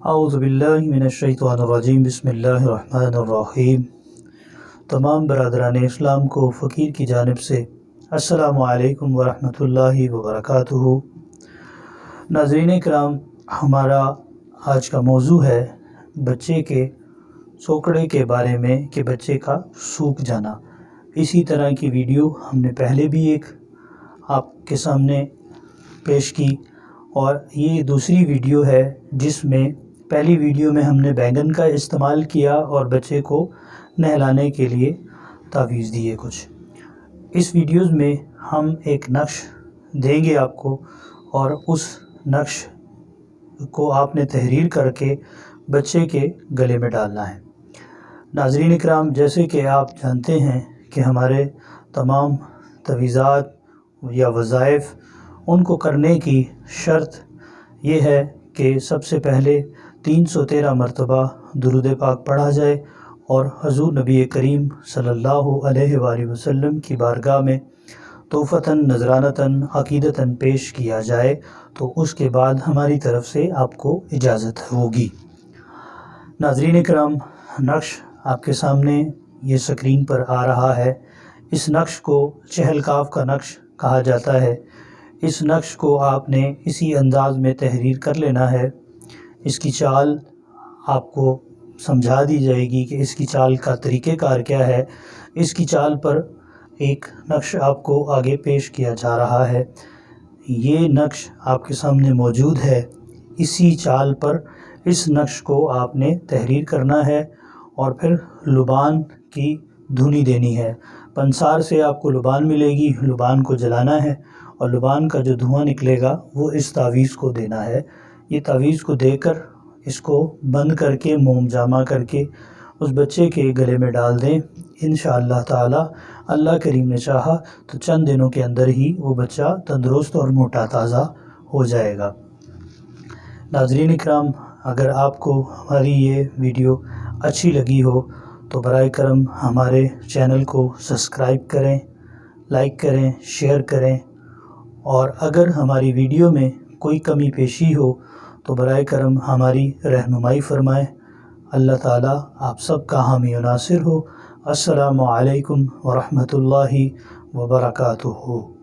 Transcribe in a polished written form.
اعوذ باللہ من الشیطان الرجیم، بسم اللہ الرحمن الرحیم۔ تمام برادران اسلام کو فقیر کی جانب سے السلام علیکم ورحمۃ اللہ وبرکاتہ۔ ناظرین کرام، ہمارا آج کا موضوع ہے بچے کے سوکڑے کے بارے میں کہ بچے کا سوکھ جانا۔ اسی طرح کی ویڈیو ہم نے پہلے بھی ایک آپ کے سامنے پیش کی، اور یہ دوسری ویڈیو ہے جس میں پہلی ویڈیو میں ہم نے بینگن کا استعمال کیا اور بچے کو نہلانے کے لیے تعویذ دیے کچھ۔ اس ویڈیوز میں ہم ایک نقش دیں گے آپ کو، اور اس نقش کو آپ نے تحریر کر کے بچے کے گلے میں ڈالنا ہے۔ ناظرین اکرام، جیسے کہ آپ جانتے ہیں کہ ہمارے تمام تعویذات یا وظائف ان کو کرنے کی شرط یہ ہے کہ سب سے پہلے 313 مرتبہ درود پاک پڑھا جائے اور حضور نبی کریم صلی اللہ علیہ وآلہ وسلم کی بارگاہ میں تحفتاً نذرانتاً عقیدتاً پیش کیا جائے، تو اس کے بعد ہماری طرف سے آپ کو اجازت ہوگی۔ ناظرین اکرام، نقش آپ کے سامنے یہ سکرین پر آ رہا ہے۔ اس نقش کو چہل کاف کا نقش کہا جاتا ہے۔ اس نقش کو آپ نے اسی انداز میں تحریر کر لینا ہے۔ اس کی چال آپ کو سمجھا دی جائے گی کہ اس کی چال کا طریقہ کار کیا ہے۔ اس کی چال پر ایک نقش آپ کو آگے پیش کیا جا رہا ہے۔ یہ نقش آپ کے سامنے موجود ہے۔ اسی چال پر اس نقش کو آپ نے تحریر کرنا ہے اور پھر لبان کی دھنی دینی ہے۔ پنسار سے آپ کو لبان ملے گی، لبان کو جلانا ہے اور لبان کا جو دھواں نکلے گا وہ اس تعویذ کو دینا ہے۔ یہ تعویذ کو دے کر اس کو بند کر کے موم جامع کر کے اس بچے کے گلے میں ڈال دیں۔ انشاءاللہ تعالی اللہ کریم نے چاہا تو چند دنوں کے اندر ہی وہ بچہ تندرست اور موٹا تازہ ہو جائے گا۔ ناظرین اکرام، اگر آپ کو ہماری یہ ویڈیو اچھی لگی ہو تو برائے کرم ہمارے چینل کو سبسکرائب کریں، لائک کریں، شیئر کریں، اور اگر ہماری ویڈیو میں کوئی کمی پیشی ہو تو برائے کرم ہماری رہنمائی فرمائیں۔ اللہ تعالیٰ آپ سب کا حامی و ناصر ہو۔ السلام علیکم ورحمۃ اللہ وبرکاتہ۔